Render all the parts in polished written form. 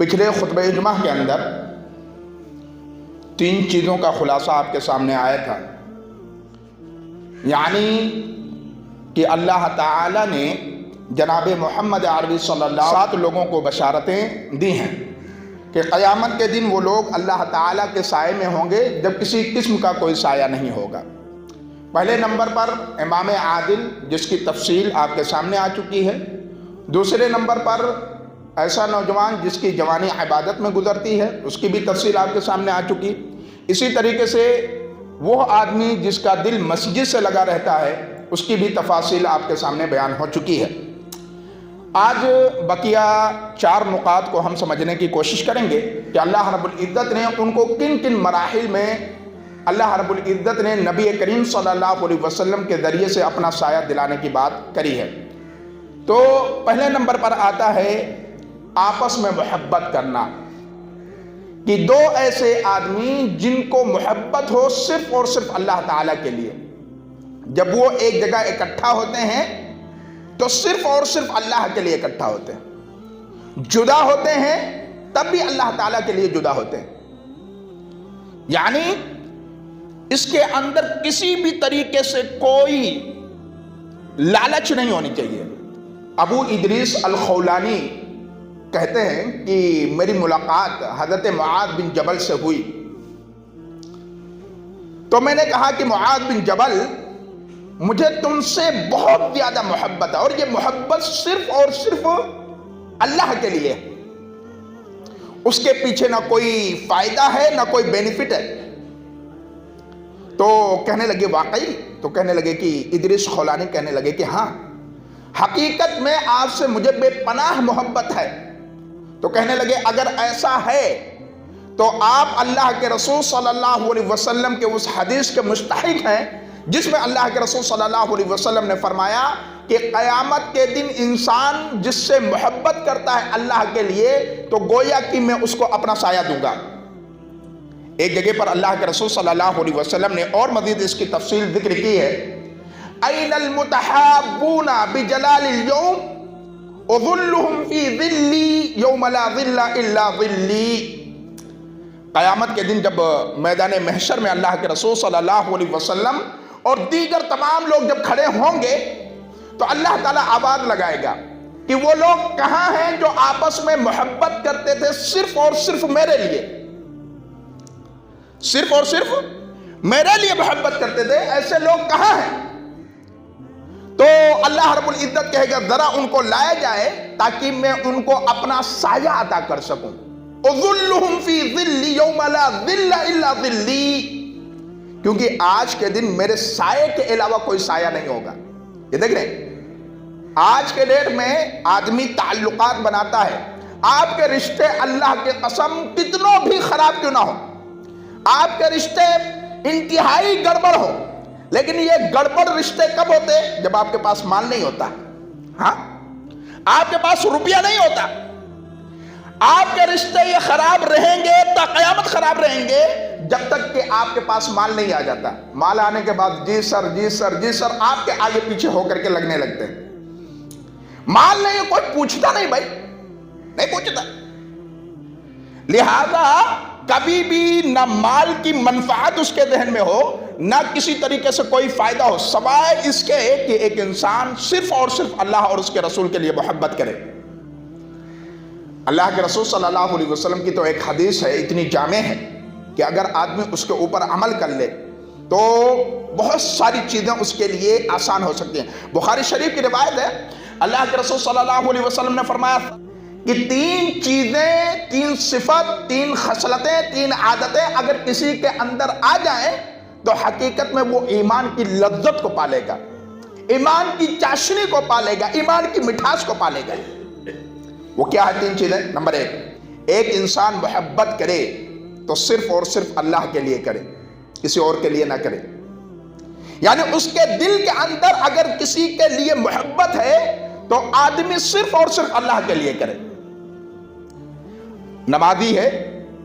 پچھلے خطبہ جمعہ کے اندر 3 چیزوں کا خلاصہ آپ کے سامنے آیا تھا، یعنی کہ اللہ تعالیٰ نے جناب محمد عربی صلی اللہ علیہ وسلم 7 لوگوں کو بشارتیں دی ہیں کہ قیامت کے دن وہ لوگ اللہ تعالیٰ کے سائے میں ہوں گے جب کسی قسم کا کوئی سایہ نہیں ہوگا۔ پہلے نمبر پر امام عادل، جس کی تفصیل آپ کے سامنے آ چکی ہے۔ دوسرے نمبر پر ایسا نوجوان جس کی جوانی عبادت میں گزرتی ہے، اس کی بھی تفصیل آپ کے سامنے آ چکی۔ اسی طریقے سے وہ آدمی جس کا دل مسجد سے لگا رہتا ہے، اس کی بھی تفاصیل آپ کے سامنے بیان ہو چکی ہے۔ آج بقیہ 4 نقاط کو ہم سمجھنے کی کوشش کریں گے کہ اللہ رب العزت نے ان کو کن کن مراحل میں اللہ رب العزت نے نبی کریم صلی اللہ علیہ وسلم کے ذریعے سے اپنا سایہ دلانے کی بات کری ہے۔ تو پہلے نمبر پر آتا ہے آپس میں محبت کرنا، کہ 2 ایسے آدمی جن کو محبت ہو صرف اور صرف اللہ تعالیٰ کے لیے، جب وہ ایک جگہ اکٹھا ہوتے ہیں تو صرف اور صرف اللہ کے لیے اکٹھا ہوتے ہیں، جدا ہوتے ہیں تب بھی اللہ تعالیٰ کے لیے جدا ہوتے ہیں، یعنی اس کے اندر کسی بھی طریقے سے کوئی لالچ نہیں ہونی چاہیے۔ ابو ادریس الخولانی کہتے ہیں کہ میری ملاقات حضرت معاذ بن جبل سے ہوئی، تو میں نے کہا کہ معاذ بن جبل، مجھے تم سے بہت زیادہ محبت ہے، اور یہ محبت صرف اور صرف اللہ کے لیے، اس کے پیچھے نہ کوئی فائدہ ہے نہ کوئی بینیفٹ ہے۔ تو کہنے لگے واقعی؟ تو کہنے لگے کہ ادریس خولانی کہنے لگے کہ ہاں، حقیقت میں آپ سے مجھے بے پناہ محبت ہے۔ تو کہنے لگے اگر ایسا ہے تو آپ اللہ کے رسول صلی اللہ علیہ وسلم کے اس حدیث کے مستحق ہیں جس میں اللہ کے رسول صلی اللہ علیہ وسلم نے فرمایا کہ قیامت کے دن انسان جس سے محبت کرتا ہے اللہ کے لیے تو گویا کہ میں اس کو اپنا سایہ دوں گا۔ ایک جگہ پر اللہ کے رسول صلی اللہ علیہ وسلم نے اور مزید اس کی تفصیل ذکر کی ہے، اَيْنَ الْمُتَحَابُّونَ بِجَلَالِ الْيَوْمِ وَظُلُّهُمْ فِي ظِلِّي يَوْمَ لَا ظِلَّ إِلَّا ظِلِّي۔ قیامت کے دن جب میدان محشر میں اللہ کے رسول صلی اللہ علیہ وسلم اور دیگر تمام لوگ جب کھڑے ہوں گے تو اللہ تعالیٰ آواز لگائے گا کہ وہ لوگ کہاں ہیں جو آپس میں محبت کرتے تھے صرف اور صرف میرے لیے، صرف اور صرف میرے لیے محبت کرتے تھے، ایسے لوگ کہاں ہیں؟ تو اللہ رب العزت کہے گا ذرا ان کو لایا جائے تاکہ میں ان کو اپنا سایہ عطا کر سکوں۔ اظلهم فی ظلی یوم لا ظل الا ظلی، کیونکہ آج کے دن میرے سائے کے علاوہ کوئی سایہ نہیں ہوگا۔ یہ دیکھ رہے ہیں آج کے ڈیٹ میں آدمی تعلقات بناتا ہے، آپ کے رشتے اللہ کے قسم کتنوں بھی خراب کیوں نہ ہو، آپ کے رشتے انتہائی گڑبڑ ہو، لیکن یہ گڑبڑ رشتے کب ہوتے؟ جب آپ کے پاس مال نہیں ہوتا، ہاں، آپ کے پاس روپیہ نہیں ہوتا۔ آپ کے رشتے یہ خراب رہیں گے تا قیامت خراب رہیں گے جب تک کہ آپ کے پاس مال نہیں آ جاتا۔ مال آنے کے بعد جی سر جی سر جی سر آپ کے آگے پیچھے ہو کر کے لگنے لگتے ہیں۔ مال نہیں، کوئی پوچھتا نہیں بھائی، نہیں پوچھتا۔ لہذا کبھی بھی نہ مال کی منفعت اس کے ذہن میں ہو، نہ کسی طریقے سے کوئی فائدہ ہو، سوائے اس کے کہ ایک انسان صرف اور صرف اللہ اور اس کے رسول کے لیے محبت کرے۔ اللہ کے رسول صلی اللہ علیہ وسلم کی تو ایک حدیث ہے، اتنی جامع ہے کہ اگر آدمی اس کے اوپر عمل کر لے تو بہت ساری چیزیں اس کے لیے آسان ہو سکتی ہیں۔ بخاری شریف کی روایت ہے، اللہ کے رسول صلی اللہ علیہ وسلم نے فرمایا کہ 3 چیزیں، 3 صفت، 3 خصلتیں، 3 عادتیں اگر کسی کے اندر آ جائیں تو حقیقت میں وہ ایمان کی لذت کو پالے گا، ایمان کی چاشنی کو پالے گا، ایمان کی مٹھاس کو پالے گا۔ وہ کیا ہے 3 چیزیں؟ نمبر 1، ایک انسان محبت کرے تو صرف اور صرف اللہ کے لیے کرے، کسی اور کے لیے نہ کرے، یعنی اس کے دل کے اندر اگر کسی کے لیے محبت ہے تو آدمی صرف اور صرف اللہ کے لیے کرے۔ نمازی ہے،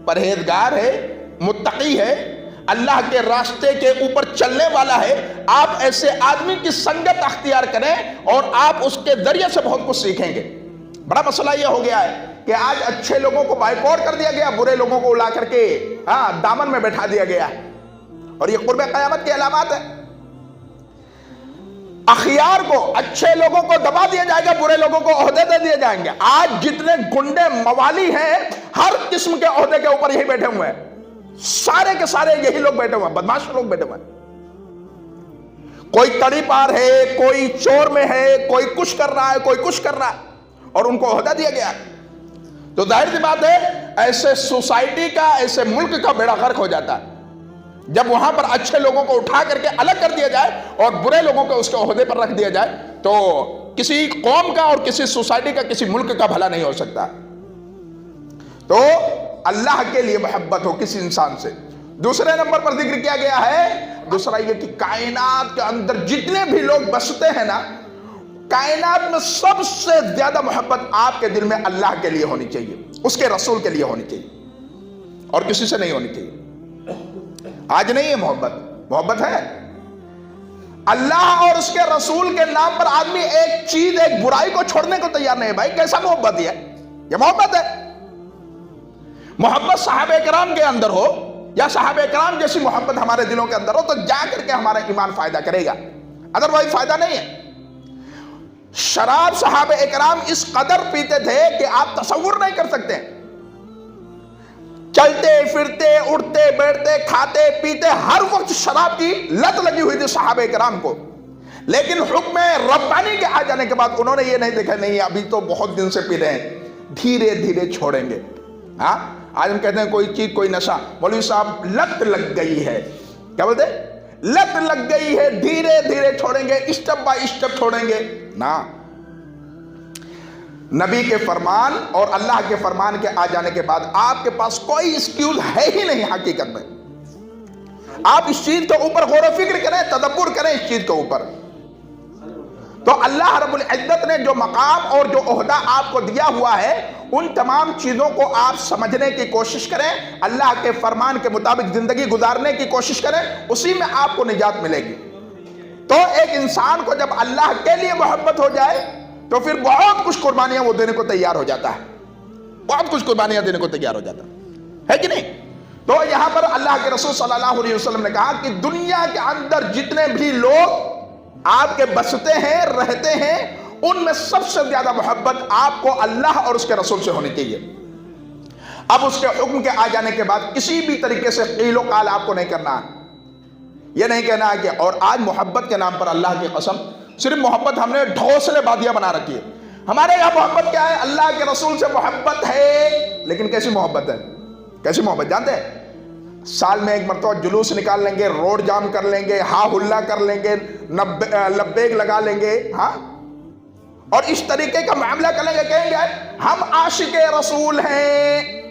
پرہیزگار ہے، متقی ہے، اللہ کے راستے کے اوپر چلنے والا ہے، آپ ایسے آدمی کی سنگت اختیار کریں اور آپ اس کے ذریعے سے بہت کچھ سیکھیں گے۔ بڑا مسئلہ یہ ہو گیا ہے کہ آج اچھے لوگوں کو بائیکاٹ کر دیا گیا، برے لوگوں کو اڑا کر کے دامن میں بیٹھا دیا گیا، اور یہ قرب قیامت کی علامات ہے۔ اخیار کو، اچھے لوگوں کو دبا دیا جائے گا، برے لوگوں کو عہدے دے دیے جائیں گے۔ آج جتنے گنڈے موالی ہیں ہر قسم کے عہدے کے اوپر یہی بیٹھے ہوئے ہیں، سارے کے سارے یہی لوگ بیٹھے ہوئے ہیں، بدماش لوگ بیٹھے ہوئے ہیں۔ کوئی تڑی پار ہے، کوئی چور میں ہے، کوئی کچھ کر رہا ہے، کوئی کچھ کر رہا ہے، اور ان کو عہدہ دیا گیا۔ تو ظاہر سی بات ہے ایسے سوسائٹی کا، ایسے ملک کا بیڑا غرق ہو جاتا ہے جب وہاں پر اچھے لوگوں کو اٹھا کر کے الگ کر دیا جائے اور برے لوگوں کو اس کے عہدے پر رکھ دیا جائے، تو کسی قوم کا اور کسی سوسائٹی کا، کسی ملک کا بھلا نہیں ہو سکتا۔ تو اللہ کے لیے محبت ہو کسی انسان سے۔ دوسرے نمبر پر ذکر کیا گیا ہے، دوسرا یہ کہ کائنات کے اندر جتنے بھی لوگ بستے ہیں نا، کائنات میں سب سے زیادہ محبت آپ کے دل میں اللہ کے لیے ہونی چاہیے، اس کے رسول کے لیے ہونی چاہیے، اور کسی سے نہیں ہونی چاہیے۔ آج نہیں ہے محبت، محبت ہے اللہ اور اس کے رسول کے نام پر آدمی ایک چیز، ایک برائی کو چھوڑنے کو تیار نہیں ہے۔ بھائی کیسا محبت یہ محبت ہے؟ محبت صحابہ کرام کے اندر ہو، یا صحابہ کرام جیسی محبت ہمارے دلوں کے اندر ہو، تو جا کر کے ہمارا ایمان فائدہ کرے گا، ادروائز فائدہ نہیں ہے۔ شراب صحابہ کرام اس قدر پیتے تھے کہ آپ تصور نہیں کر سکتے، چلتے پھرتے اٹھتے بیٹھتے کھاتے پیتے ہر وقت شراب کی لت لگی ہوئی تھی صحابہ کرام کو، لیکن حکم ربانی کے آ جانے کے بعد انہوں نے یہ نہیں دیکھا نہیں ابھی تو بہت دن سے پی رہے ہیں، دھیرے دھیرے چھوڑیں گے۔ آج ہم کہتے ہیں کوئی چیز، کوئی نشہ، مولوی صاحب لت لگ گئی ہے، کیا بولتے ہیں؟ لت لگ گئی ہے، دھیرے دھیرے چھوڑیں گے، اسٹیپ بائی اسٹیپ چھوڑیں گے نا۔ نبی کے فرمان اور اللہ کے فرمان کے آ جانے کے بعد آپ کے پاس کوئی ایکسکیوز ہے ہی نہیں حقیقت میں۔ آپ اس چیز کے اوپر غور و فکر کریں، تدبر کریں اس چیز کے اوپر۔ تو اللہ رب العزت نے جو مقام اور جو عہدہ آپ کو دیا ہوا ہے، ان تمام چیزوں کو آپ سمجھنے کی کوشش کریں، اللہ کے فرمان کے مطابق زندگی گزارنے کی کوشش کریں، اسی میں آپ کو نجات ملے گی۔ تو ایک انسان کو جب اللہ کے لیے محبت ہو جائے تو پھر بہت کچھ قربانیاں وہ دینے کو تیار ہو جاتا ہے، بہت کچھ قربانیاں دینے کو تیار ہو جاتا ہے کہ نہیں؟ تو یہاں پر اللہ کے رسول صلی اللہ علیہ وسلم نے کہا کہ دنیا کے اندر جتنے بھی لوگ آپ کے بستے ہیں، رہتے ہیں، ان میں سب سے زیادہ محبت آپ کو اللہ اور اس کے رسول سے ہونی چاہیے۔ اب اس کے حکم کے آ جانے کے بعد کسی بھی طریقے سے قیل و قال آپ کو نہیں کرنا ہے، یہ نہیں کہنا ہے کہ اور آج محبت کے نام پر اللہ کی قسم صرف محبت ہم نے ڈھوسلے بادیاں بنا رکھی ہے۔ ہمارے یہاں محبت کیا ہے؟ اللہ کے رسول سے محبت ہے، لیکن کیسی محبت ہے؟ کیسی محبت جانتے ہیں؟ سال میں ایک مرتبہ جلوس نکال لیں گے، روڈ جام کر لیں گے، ہاں ہلا کر لیں گے، لبیک لگا لیں گے، ہاں، اور اس طریقے کا معاملہ کر لیں گے، کہیں گے ہم عاشق رسول ہیں۔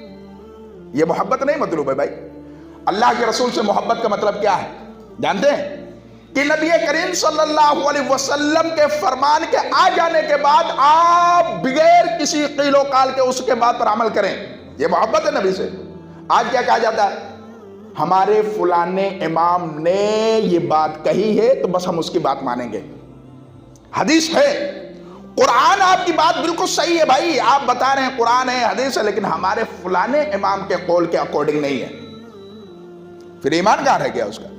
یہ محبت نہیں مطلوب ہے بھائی۔ اللہ کے رسول سے محبت کا مطلب کیا ہے جانتے ہیں؟ کہ نبی کریم صلی اللہ علیہ وسلم کے فرمان کے آ جانے کے بعد آپ بغیر کسی قیل و قال کے اس کے بعد پر عمل کریں، یہ محبت ہے نبی سے۔ آج کیا کہا جاتا ہے؟ ہمارے فلانے امام نے یہ بات کہی ہے تو بس ہم اس کی بات مانیں گے۔ حدیث ہے، قرآن آپ کی بات بالکل صحیح ہے بھائی، آپ بتا رہے ہیں قرآن ہے، حدیث ہے، لیکن ہمارے فلانے امام کے قول کے اکارڈنگ نہیں ہے، پھر ایمان کہاں رہ گیا اس کا؟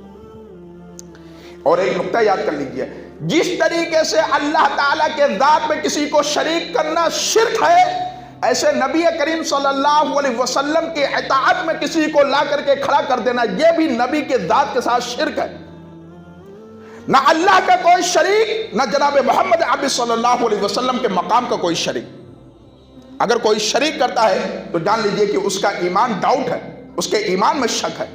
اور ایک نقطہ یاد کر لیجئے، جس طریقے سے اللہ تعالیٰ کے ذات میں کسی کو شریک کرنا شرک ہے، ایسے نبی کریم صلی اللہ علیہ وسلم کی اطاعت میں کسی کو لا کر کے کھڑا کر دینا، یہ بھی نبی کے ذات کے ساتھ شرک ہے۔ نہ اللہ کا کوئی شریک، نہ جناب محمد عربی صلی اللہ علیہ وسلم کے مقام کا کوئی شریک۔ اگر کوئی شریک کرتا ہے تو جان لیجئے کہ اس کا ایمان ڈاؤٹ ہے، اس کے ایمان میں شک ہے،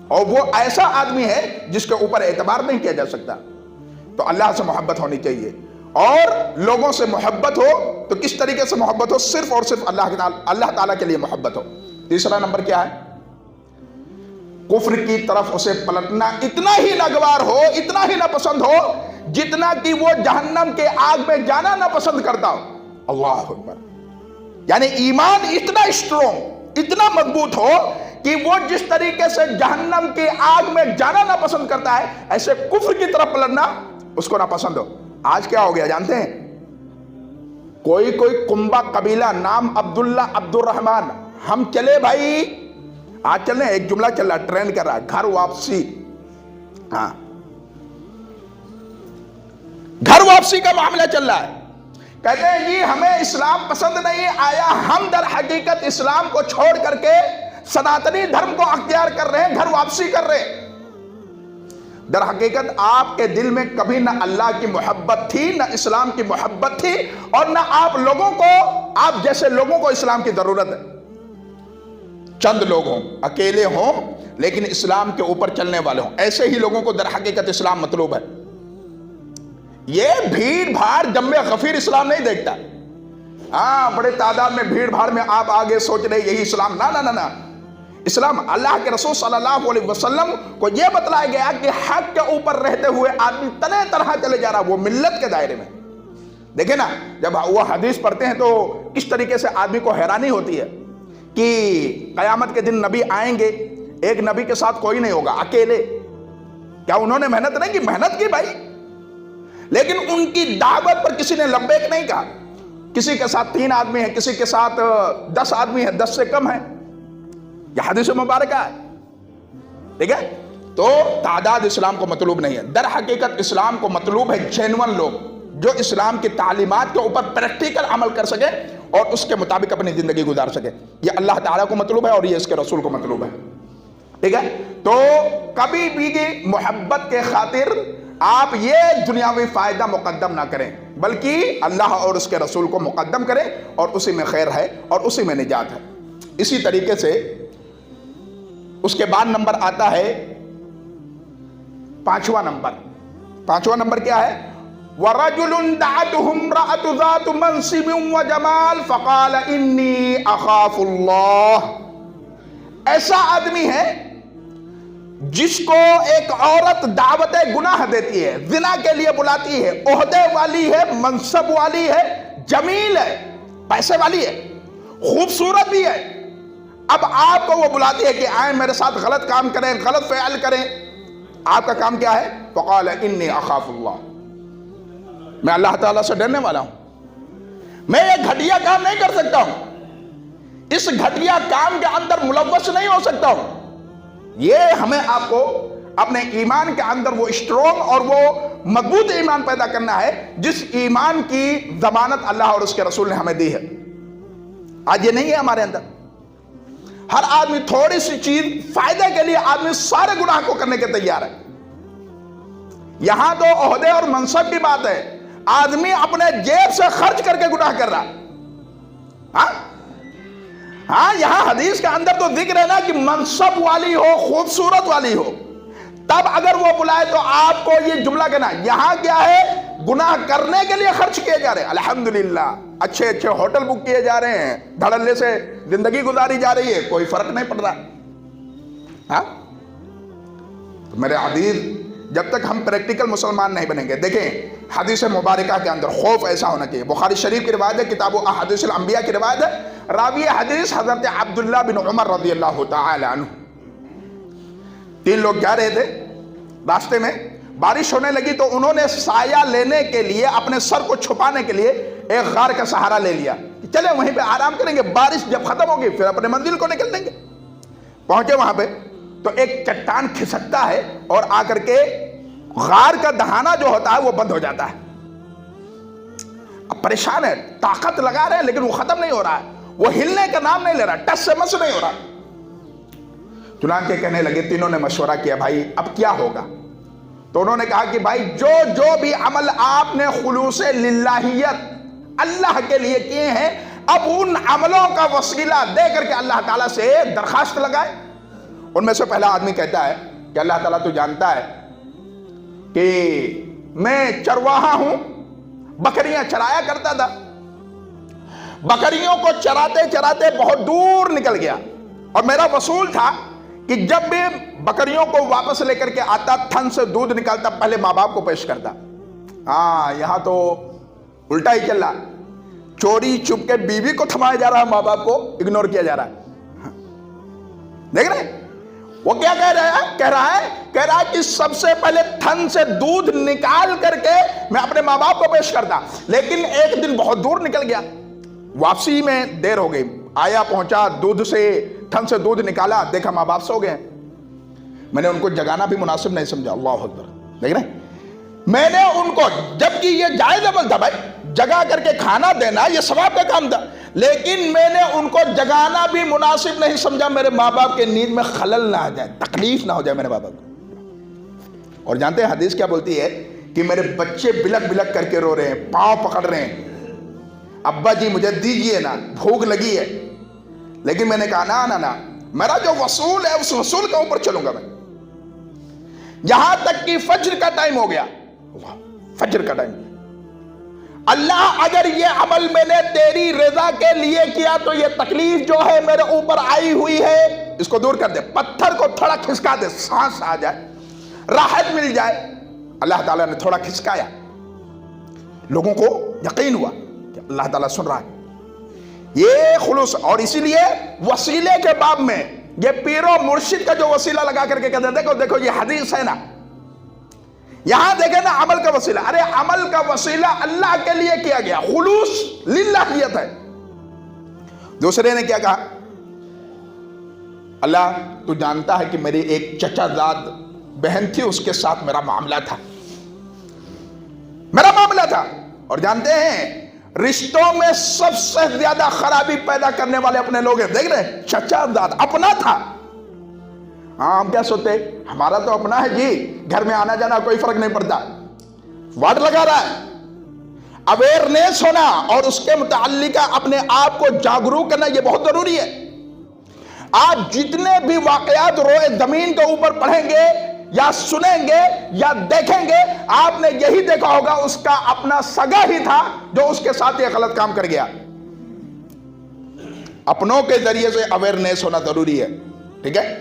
اور وہ ایسا آدمی ہے جس کے اوپر اعتبار نہیں کیا جا سکتا۔ تو اللہ سے محبت ہونی چاہیے، اور لوگوں سے محبت ہو تو کس طریقے سے محبت ہو؟ صرف اور صرف اللہ تعالیٰ کے لیے محبت ہو۔ تیسرا نمبر کیا ہے؟ کفر کی طرف اسے پلٹنا اتنا ہی ناگوار ہو، اتنا ہی ناپسند ہو، جتنا کہ وہ جہنم کے آگ میں جانا ناپسند کرتا ہو۔ اللہ اکبر! یعنی ایمان اتنا اسٹرونگ، اتنا مضبوط ہو کہ وہ جس طریقے سے جہنم کی آگ میں جانا ناپسند کرتا ہے، ایسے کفر کی طرف پلٹنا اس کو ناپسند ہو۔ آج کیا ہو گیا جانتے ہیں؟ کوئی کنبہ قبیلہ، نام عبداللہ عبد الرحمن، ہم چلے بھائی، آج چلیں، ایک جملہ چل رہا ہے، ٹرینڈ کر رہا ہے، گھر واپسی. ہاں، گھر واپسی کا معاملہ چل رہا ہے. کہتے ہیں جی ہمیں اسلام پسند نہیں آیا، ہم در حقیقت اسلام کو چھوڑ کر کے سناتنی دھرم کو اختیار کر رہے ہیں، گھر واپسی کر رہے ہیں. در حقیقت آپ کے دل میں کبھی نہ اللہ کی محبت تھی، نہ اسلام کی محبت تھی، اور نہ آپ لوگوں کو، آپ جیسے لوگوں کو اسلام کی ضرورت ہے. چند لوگ ہوں، اکیلے ہوں، لیکن اسلام کے اوپر چلنے والے ہوں، ایسے ہی لوگوں کو در حقیقت اسلام مطلوب ہے. یہ بھیڑ بھاڑ جمع غفیر اسلام نہیں دیکھتا. ہاں، بڑے تعداد میں بھیڑ بھاڑ میں آپ آگے سوچ رہے یہی اسلام، نہ. اسلام، اللہ کے رسول صلی اللہ علیہ وسلم کو یہ بتلایا گیا کہ حق کے اوپر رہتے ہوئے آدمی تنہ طرح چلے جا رہا، وہ ملت کے دائرے میں. دیکھیں نا، جب وہ حدیث پڑھتے ہیں تو کس طریقے سے آدمی کو حیرانی ہوتی ہے کہ قیامت کے دن نبی آئیں گے، ایک نبی کے ساتھ کوئی نہیں ہوگا، اکیلے. کیا انہوں نے محنت نہیں کی؟ محنت کی بھائی، لیکن ان کی دعوت پر کسی نے لبیک نہیں کہا. کسی کے ساتھ 3 آدمی ہیں، کسی کے ساتھ 10 آدمی ہیں، 10 سے کم ہیں. یہ حدیث مبارکہ ہے. ٹھیک ہے، تو تعداد اسلام کو مطلوب نہیں ہے. در حقیقت اسلام کو مطلوب ہے جینون لوگ، جو اسلام کی تعلیمات کے اوپر پریکٹیکل عمل کر سکے اور اس کے مطابق اپنی زندگی گزار سکے. یہ اللہ تعالیٰ کو مطلوب ہے اور یہ اس کے رسول کو مطلوب ہے. ٹھیک ہے، تو کبھی بھی محبت کے خاطر آپ یہ دنیاوی فائدہ مقدم نہ کریں، بلکہ اللہ اور اس کے رسول کو مقدم کریں، اور اسی میں خیر ہے اور اسی میں نجات ہے. اسی طریقے سے اس کے بعد نمبر آتا ہے 5واں نمبر. 5واں نمبر کیا ہے؟ وَرَجُلٌ دَعَتْهُ امْرَأَةُ ذَاتُ مَنْصِبٍ وَجَمَالٍ فَقَالَ إِنِّي أَخَافُ اللَّهَ. ایسا آدمی ہے جس کو ایک عورت دعوت گناہ دیتی ہے، زنا کے لیے بلاتی ہے، عہدے والی ہے، منصب والی ہے، جمیل ہے، پیسے والی ہے، خوبصورت بھی ہے. اب آپ کو وہ بلاتی ہے کہ آئیں میرے ساتھ غلط کام کریں، غلط فعل کریں. آپ کا کام کیا ہے؟ فقال انی اخاف اللہ، میں اللہ تعالیٰ سے ڈرنے والا ہوں، میں یہ گھٹیا کام نہیں کر سکتا ہوں، اس گھٹیا کام کے اندر ملوث نہیں ہو سکتا ہوں. یہ ہمیں آپ کو اپنے ایمان کے اندر وہ اسٹرونگ اور وہ مضبوط ایمان پیدا کرنا ہے جس ایمان کی ضمانت اللہ اور اس کے رسول نے ہمیں دی ہے. آج یہ نہیں ہے ہمارے اندر. ہر آدمی تھوڑی سی چیز فائدے کے لیے آدمی سارے گناہ کو کرنے کے تیار ہے. یہاں تو عہدے اور منصب کی بات ہے، آدمی اپنے جیب سے خرچ کر کے گناہ کر رہا. ہاں، یہاں حدیث کے اندر تو ذکر ہے نا کہ منصب والی ہو، خوبصورت والی ہو، تب اگر وہ بلائے تو آپ کو یہ جملہ کہنا. یہاں کیا ہے؟ گناہ کرنے کے لیے خرچ کیے جا رہے ہیں. الحمدللہ اچھے اچھے ہوٹل بک کیے جا رہے ہیں، دھڑلے سے زندگی گزاری جا رہی ہے، کوئی فرق نہیں پڑ رہا. ہاں، میرے عزیز، جب تک ہم پریکٹیکل مسلمان نہیں بنیں گے، دیکھیں حدیث مبارکہ کے اندر خوف ایسا ہونا چاہیے. بخاری شریف کی روایت ہے، کتاب احادیث الانبیاء کی روایت ہے، راوی حدیث حضرت عبداللہ بن عمر رضی اللہ تعالی عنہ. 3 لوگ جا رہے تھے، راستے میں بارش ہونے لگی تو انہوں نے سایہ لینے کے لیے، اپنے سر کو چھپانے کے لیے ایک غار کا سہارا لے لیا. چلے وہیں پہ آرام کریں گے، بارش جب ختم ہوگی پھر اپنے منزل کو نکل دیں گے. پہنچے وہاں پہ تو ایک چٹان کھسکتا ہے اور آ کر کے غار کا دہانہ جو ہوتا ہے وہ بند ہو جاتا ہے. اب پریشان ہے، طاقت لگا رہے ہیں لیکن وہ ختم نہیں ہو رہا ہے، وہ ہلنے کا نام نہیں لے رہا، ٹس سے مس نہیں ہو رہا. چنانچہ کہنے لگے، تینوں نے مشورہ کیا، بھائی اب کیا ہوگا؟ تو انہوں نے کہا کہ بھائی جو بھی عمل آپ نے خلوص للہیت اللہ کے لیے کیے ہیں، اب ان عملوں کا وسیلہ دے کر کے اللہ تعالیٰ سے درخواست لگائے. ان میں سے پہلا آدمی کہتا ہے کہ اللہ تعالیٰ تو جانتا ہے کہ میں چرواہا ہوں، بکریاں چرایا کرتا تھا، بکریوں کو چراتے چراتے بہت دور نکل گیا، اور میرا وصول تھا کہ جب بھی بکریوں کو واپس لے کر کے آتا، تھن سے دودھ نکالتا، پہلے ماں باپ کو پیش کرتا. ہاں، یہاں تو الٹا ہی چل رہا، چوری چھپ کے بیوی کو تھمایا جا رہا، ماں باپ کو اگنور کیا جا رہا. دیکھ رہے وہ کیا کہہ رہا ہے کہ سب سے پہلے تھن سے دودھ نکال کر کے میں اپنے ماں باپ کو پیش کرتا، لیکن ایک دن بہت دور نکل گیا، واپسی میں دیر ہو گئی، آیا پہنچا، دودھ سے تھن سے دودھ نکالا، دیکھا ماں باپ سو گئے، میں نے ان کو جگانا بھی مناسب نہیں سمجھا۔ اللہ اکبر، دیکھ رہے ہیں، میں نے ان کو، جبکہ یہ جائز عمل تھا بھائی، جگا کر کے کھانا دینا یہ ثواب کا کام تھا، لیکن میں نے ان کو جگانا بھی مناسب نہیں سمجھا، میرے ماں باپ کے نیند میں خلل نہ آ جائے، تکلیف نہ ہو جائے میرے ماں باپ کو۔ اور جانتے ہیں حدیث کیا بولتی ہے کہ میرے بچے بلک بلک کر کے رو رہے ہیں، پاؤں پکڑ رہے ہیں، ابا جی مجھے دیجئے نا، بھوک لگی ہے، لیکن میں نے کہا نا، میرا جو وصول ہے اس وصول کے اوپر چلوں گا میں، یہاں تک کہ فجر کا ٹائم ہو گیا، فجر کا ٹائم، اللہ اگر یہ عمل میں نے تیری رضا کے لیے کیا تو یہ تکلیف جو ہے میرے اوپر آئی ہوئی ہے اس کو دور کر دے، پتھر کو تھوڑا کھسکا دے، سانس آ جائے، راحت مل جائے۔ اللہ تعالیٰ نے تھوڑا کھسکایا، لوگوں کو یقین ہوا کہ اللہ تعالیٰ سن رہا ہے، یہ خلوص۔ اور اسی لیے وسیلے کے باب میں یہ پیر و مرشد کا جو وسیلہ لگا کر کے کہتے ہیں، دیکھو یہ حدیث ہے نا، یہاں دیکھیں نا عمل کا وسیلہ، ارے عمل کا وسیلہ اللہ کے لیے کیا گیا، خلوص للہیت ہے۔ دوسرے نے کیا کہا، اللہ تو جانتا ہے کہ میری ایک چچا زاد بہن تھی، اس کے ساتھ میرا معاملہ تھا، اور جانتے ہیں رشتوں میں سب سے زیادہ خرابی پیدا کرنے والے اپنے لوگ ہیں، دیکھ رہے ہیں، چچا زاد اپنا تھا، ہاں ہم کیا سوچتے ہیں ہمارا تو اپنا ہے جی، گھر میں آنا جانا کوئی فرق نہیں پڑتا، واٹ لگا رہا ہے۔ اویئرنیس ہونا اور اس کے متعلقہ اپنے آپ کو جاگروک کرنا یہ بہت ضروری ہے۔ آپ جتنے بھی واقعات روئے زمین کے اوپر پڑھیں گے یا سنیں گے یا دیکھیں گے، آپ نے یہی دیکھا ہوگا اس کا اپنا سگا ہی تھا جو اس کے ساتھ یہ غلط کام کر گیا۔ اپنوں کے ذریعے سے اویئرنیس ہونا ضروری ہے، ٹھیک ہے،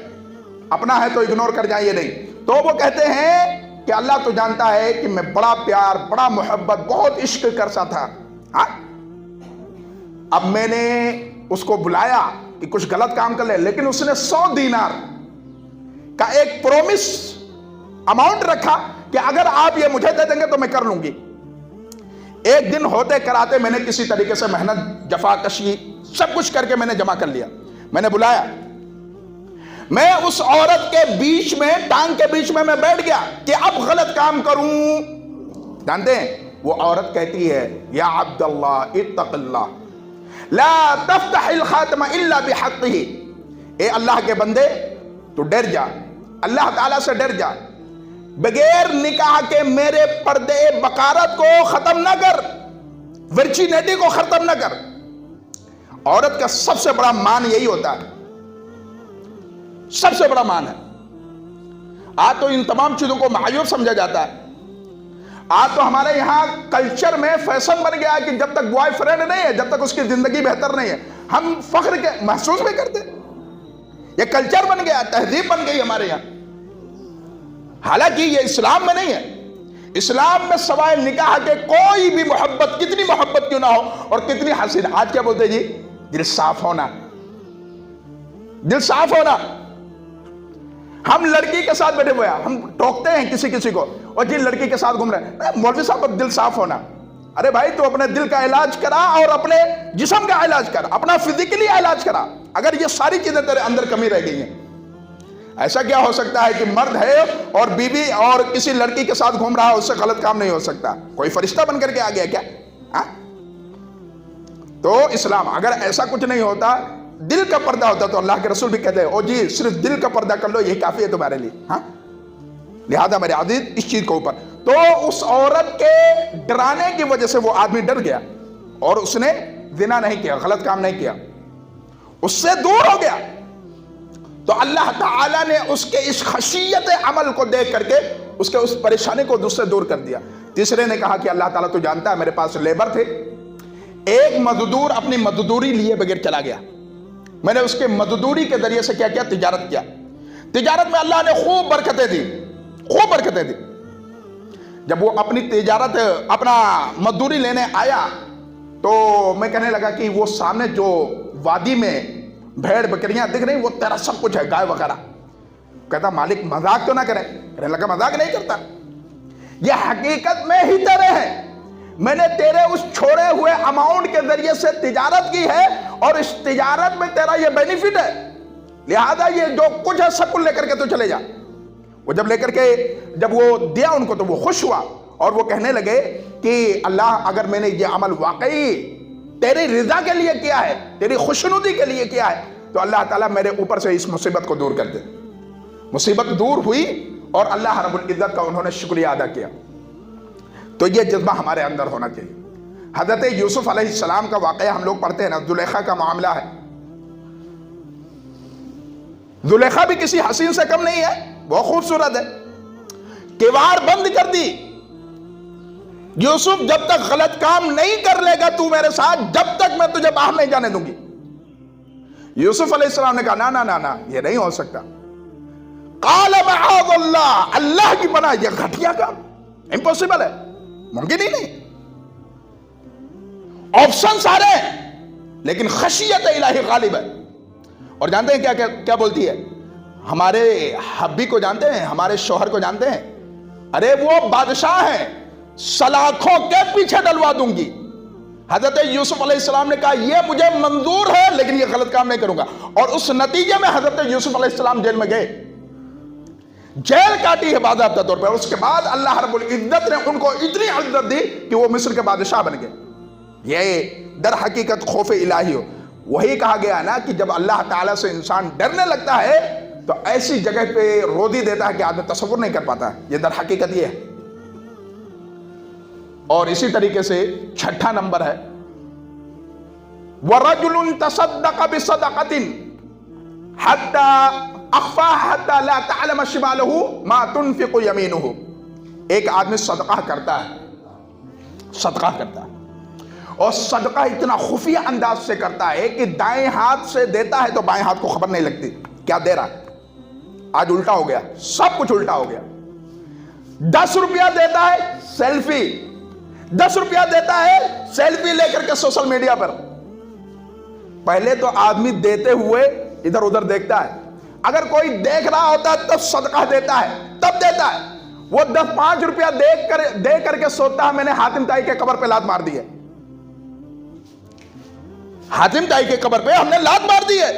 اپنا ہے تو اگنور کر جائیں، یہ نہیں۔ تو وہ کہتے ہیں کہ اللہ تو جانتا ہے کہ میں بڑا پیار، بڑا محبت، بہت عشق کرتا تھا، اب میں نے اس کو بلایا کہ کچھ غلط کام کر لے، لیکن اس نے 100 دینار کا ایک پرومس اماؤنٹ رکھا کہ اگر آپ یہ مجھے دے دیں گے تو میں کر لوں گی۔ ایک دن ہوتے کراتے میں نے کسی طریقے سے محنت، جفا کشی، سب کچھ کر کے میں نے جمع کر لیا، میں نے بلایا، میں اس عورت کے بیچ میں، ٹانگ کے بیچ میں بیٹھ گیا کہ اب غلط کام کروں۔ جانتے ہیں وہ عورت کہتی ہے، یا عبداللہ اتق اللہ لا تفتح الخاتم الا بحقہ، اے اللہ کے بندے تو ڈر جا، اللہ تعالیٰ سے ڈر جا، بغیر نکاح کے میرے پردے بکارت کو ختم نہ کر، ورچینیٹی کو ختم نہ کر۔ عورت کا سب سے بڑا مان یہی ہوتا ہے، سب سے بڑا مان ہے۔ آج تو ان تمام چیزوں کو معیوب سمجھا جاتا ہے، آج تو ہمارے یہاں کلچر میں فیشن بن گیا ہے کہ جب تک بوائے فرینڈ نہیں ہے، جب تک اس کی زندگی بہتر نہیں ہے، ہم فخر کے محسوس بھی کرتے، یہ کلچر بن گیا، تہذیب بن گئی ہمارے یہاں، حالانکہ یہ اسلام میں نہیں ہے۔ اسلام میں سوائے نکاح کے کوئی بھی محبت، کتنی محبت کیوں نہ ہو اور کتنی حسین، آج کیا بولتے جی، دل صاف ہونا، دل صاف ہونا۔ ہم لڑکی کے ساتھ بیٹھے ہوئے ہیں، ہم ٹوکتے ہیں کسی کو، اور جی لڑکی کے ساتھ گھوم رہے ہیں، مولوی صاحب اب دل صاف ہونا، ارے بھائی تو اپنے دل کا علاج کرا اور اپنے جسم کا علاج کرا، اپنا فزیکلی علاج کرا، اگر یہ ساری چیزیں تیرے اندر کمی رہ گئی ہیں۔ ایسا کیا ہو سکتا ہے کہ مرد ہے اور بیوی اور کسی لڑکی کے ساتھ گھوم رہا ہے، اس سے غلط کام نہیں ہو سکتا؟ کوئی فرشتہ بن کر کے آ گیا کیا؟ تو اسلام اگر ایسا کچھ نہیں ہوتا، دل کا پردہ ہوتا تو اللہ کے رسول بھی کہتے ہیں او جی صرف دل کا پردہ کر لو، یہی کافی ہے تمہارے لیے۔ لہذا میرے عزیز اس چیز کے اوپر، تو اس عورت کے ڈرانے کی وجہ سے وہ آدمی ڈر گیا اور اس نے زنا نہیں کیا، غلط کام نہیں کیا، اس سے دور ہو گیا۔ تو اللہ تعالیٰ نے اس کے اس خشیت عمل کو دیکھ کر کے اس کے اس پریشانی کو اس سے دور کر دیا۔ تیسرے نے کہا کہ اللہ تعالیٰ تو جانتا ہے میرے پاس لیبر تھے، ایک مزدور اپنی مزدوری لیے بغیر چلا گیا، میں نے اس کے مزدوری کے ذریعے سے کیا کیا؟ تجارت کیا۔ تجارت میں اللہ نے خوب برکتیں دی، خوب برکتیں دی۔ جب وہ اپنی تجارت، اپنا مزدوری لینے آیا تو میں کہنے لگا کہ وہ سامنے جو وادی میں بھیڑ بکریاں دکھ رہی، وہ تیرا سب کچھ ہے، گائے وغیرہ، کہتا مالک مذاق تو نہ کریں. کہنے لگا مذاق نہیں کرتا, یہ حقیقت میں ہی تیرے ہیں, میں نے تیرے اس چھوڑے ہوئے اماؤنٹ کے ذریعے سے تجارت کی ہے اور اس تجارت میں تیرا یہ بینیفٹ ہے, لہذا یہ جو کچھ ہے سب کچھ لے کر کے تو چلے جا. وہ جب لے کر کے جب وہ دیا ان کو تو وہ خوش ہوا اور وہ کہنے لگے کہ اللہ اگر میں نے یہ عمل واقعی تیری رضا کے لیے کیا ہے, تیری خوشنودی کے لیے کیا ہے, تو اللہ تعالیٰ میرے اوپر سے اس مصیبت کو دور کر دے. مصیبت دور ہوئی اور اللہ رب العزت کا انہوں نے شکریہ ادا کیا. تو یہ جذبہ ہمارے اندر ہونا چاہیے. حضرت یوسف علیہ السلام کا واقعہ ہم لوگ پڑھتے ہیں نا, زلیخا کا معاملہ ہے. زلیخا بھی کسی حسین سے کم نہیں ہے, بہت خوبصورت ہے. کیوار بند کر دی, یوسف جب تک غلط کام نہیں کر لے گا تو میرے ساتھ, جب تک میں تجھے باہر نہیں جانے دوں گی. یوسف علیہ السلام نے کہا نا نا نا نا, یہ نہیں ہو سکتا. قال معاذ اللہ, اللہ کی پناہ, یہ گھٹیا کام, امپوسیبل ہے, ممکن ہی نہیں. آپشن سارے ہیں لیکن خشیت الہی غالب ہے. اور جانتے ہیں کیا بولتی ہے, ہمارے حبی کو جانتے ہیں, ہمارے شوہر کو جانتے ہیں, ارے وہ بادشاہ ہیں, سلاخوں کے پیچھے ڈلوا دوں گی. حضرت یوسف علیہ السلام نے کہا یہ مجھے منظور ہے لیکن یہ غلط کام نہیں کروں گا, اور اس نتیجے میں حضرت یوسف علیہ السلام جیل میں گئے, جیل کاٹی ہے باضابطہ طور پر. اس کے بعد اللہ رب العزت نے ان کو اتنی عزت دی کہ وہ مصر کے بادشاہ بن گئے. یہ در حقیقت خوف الہی ہو. وہی کہا گیا نا کہ جب اللہ تعالیٰ سے انسان ڈرنے لگتا ہے تو ایسی جگہ پہ رودی دیتا ہے کہ آدمی تصور نہیں کر پاتا ہے. یہ در حقیقت یہ ہے. اور اسی طریقے سے چھٹا نمبر ہے وَرَجُلٌ تَصَدَّقَ بِصَدَقَةٍ حَتَّى أَخْفَاهَا حَتَّى لَا تَعْلَمَ شِمَالُهُ مَا تُنْفِقُ يَمِينُهُ. ایک آدمی صدقہ کرتا ہے اور صدقہ اتنا خفیہ انداز سے کرتا ہے کہ دائیں ہاتھ سے دیتا ہے تو بائیں ہاتھ کو خبر نہیں لگتی کیا دے رہا ہے. آج الٹا ہو گیا, سب کچھ الٹا ہو گیا. 10 روپیہ دیتا ہے سیلفی, 10 روپیہ دیتا ہے سیلفی لے کر کے سوشل میڈیا پر. پہلے تو آدمی دیتے ہوئے ادھر ادھر دیکھتا ہے, اگر کوئی دیکھ رہا ہوتا ہے تب صدقہ دیتا ہے, تب دیتا ہے. وہ 5 روپیہ دے کر کے سوچتا ہے میں نے حاتم تائی کے قبر پہ لات مار دی ہے, حاتم تائی کے قبر پہ ہم نے لات مار دی ہے.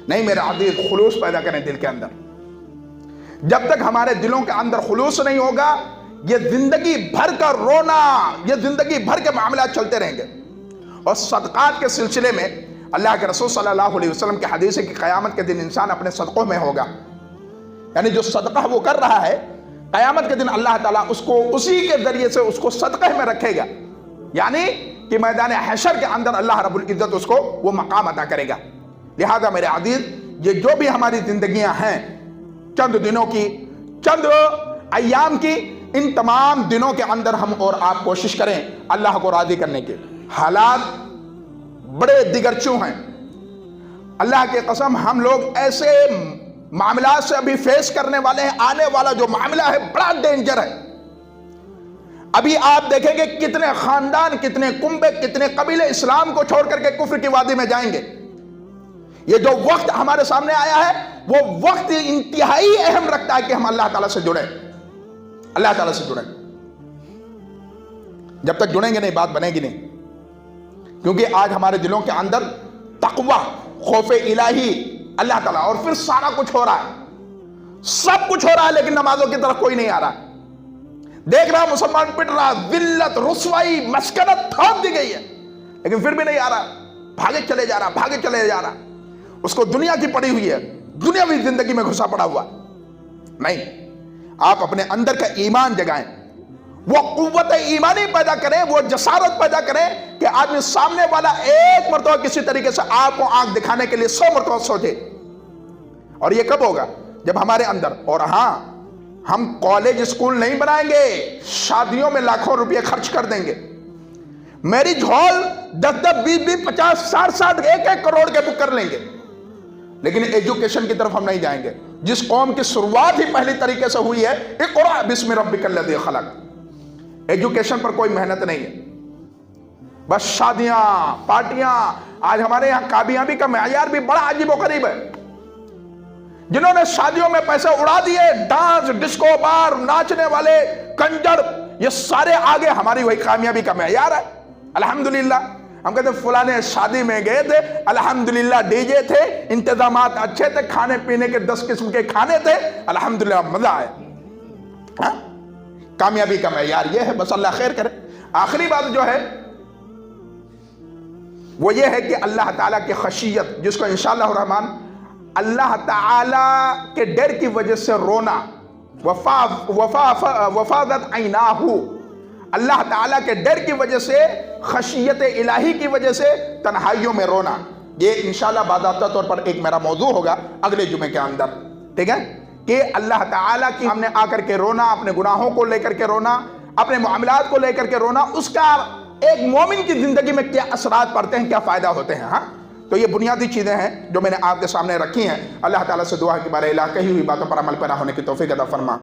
نہیں میرے عزیز, خلوص پیدا کریں دل کے اندر. جب تک ہمارے دلوں کے اندر خلوص نہیں ہوگا یہ زندگی بھر کا رونا, یہ زندگی بھر کے معاملات چلتے رہیں گے. اور صدقات کے سلسلے میں اللہ کے رسول صلی اللہ علیہ وسلم کی حدیث ہے کہ قیامت کے دن انسان اپنے صدقوں میں ہوگا, یعنی جو صدقہ وہ کر رہا ہے قیامت کے دن اللہ تعالیٰ اس کو اسی کے ذریعے سے اس کو صدقہ میں رکھے گا, یعنی کہ میدان حشر کے اندر اللہ رب العزت اس کو وہ مقام عطا کرے گا. لہذا میرے عزیز یہ جو بھی ہماری زندگیاں ہیں چند دنوں کی, چند ایام کی, ان تمام دنوں کے اندر ہم اور آپ کوشش کریں اللہ کو راضی کرنے کے. حالات بڑے دیگرچو ہیں, اللہ کی قسم ہم لوگ ایسے معاملات سے ابھی فیس کرنے والے ہیں. آنے والا جو معاملہ ہے بڑا ڈینجر ہے. ابھی آپ دیکھیں گے کتنے خاندان, کتنے کنبے, کتنے قبیلے اسلام کو چھوڑ کر کے کفر کی وادی میں جائیں گے. یہ جو وقت ہمارے سامنے آیا ہے وہ وقت انتہائی اہم رکھتا ہے کہ ہم اللہ تعالیٰ سے جڑیں, اللہ تعالیٰ سے جڑیں. جب تک جڑیں گے نہیں بات بنے گی نہیں, کیونکہ آج ہمارے دلوں کے اندر تقوی, خوف الہی, اللہ تعالیٰ, اور پھر سارا کچھ ہو رہا ہے, سب کچھ ہو رہا ہے لیکن نمازوں کی طرف کوئی نہیں آ رہا. دیکھ رہا مسلمان پٹ رہا, ذلت, رسوائی, مسکنت تھوپ دی گئی ہے لیکن پھر بھی نہیں آ رہا, بھاگے چلے جا رہا. اس کو دنیا کی پڑی ہوئی ہے, دنیاوی زندگی میں گھسا پڑا ہوا. نہیں, آپ اپنے اندر کا ایمان جگائیں, وہ قوت ایمانی پیدا کریں, وہ جسارت پیدا کریں کہ آدمی سامنے والا ایک مرتبہ کسی طریقے سے آپ کو آنکھ دکھانے کے لیے 100 مرتبہ سوچے. اور یہ کب ہوگا؟ جب ہمارے اندر, اور ہاں ہم کالج اسکول نہیں بنائیں گے, شادیوں میں لاکھوں روپے خرچ کر دیں گے, میرج ہال 10-10, 20-20, 50, 60-60, 1-1 کروڑ کے بک کر لیں گے, لیکن ایجوکیشن کی طرف ہم نہیں جائیں گے. جس قوم کی شروعات ہی پہلی طریقے سے ہوئی ہے اقرأ بسم ربک الذی خلق, ایجوکیشن پر کوئی محنت نہیں ہے, بس شادیاں, پارٹیاں. آج ہمارے یہاں کامیابی کا معیار بھی بڑا عجیب و غریب ہے. جنہوں نے شادیوں میں پیسے اڑا دیے، ڈانس، ڈسکو بار، ناچنے والے، کنجر، یہ سارے آگے ہماری وہی کامیابی کا معیار ہے۔ الحمدللہ ہم کہتے ہیں فلاں شادی میں گئے تھے، الحمدللہ ڈی جے تھے، انتظامات اچھے تھے، کھانے پینے کے 10 قسم کے کھانے تھے، الحمدللہ مزہ آیا۔ کامیابی کا معیار یہ ہے، بس اللہ خیر کرے۔ آخری بات جو ہے وہ یہ ہے کہ اللہ تعالیٰ کی خشیت، جس کو انشاءاللہ الرحمن اللہ تعالیٰ کے ڈر کی وجہ سے رونا، وفاضت عیناہ، اللہ تعالیٰ کے ڈر کی وجہ سے، خشیت الہی کی وجہ سے تنہائیوں میں رونا، یہ انشاءاللہ باضابطہ طور پر ایک میرا موضوع ہوگا اگلے جمعے کے اندر، ٹھیک ہے؟ کہ اللہ تعالیٰ کی ہم نے آ کر کے رونا، اپنے گناہوں کو لے کر کے رونا، اپنے معاملات کو لے کر کے رونا، اس کا ایک مومن کی زندگی میں کیا اثرات پڑتے ہیں، کیا فائدہ ہوتے ہیں۔ ہاں تو یہ بنیادی چیزیں ہیں جو میں نے آپ کے سامنے رکھی ہیں۔ اللہ تعالیٰ سے دعا ہے کہ بارے الہ کہی ہوئی باتوں پر عمل پیرا ہونے کی توفیق عطا فرما۔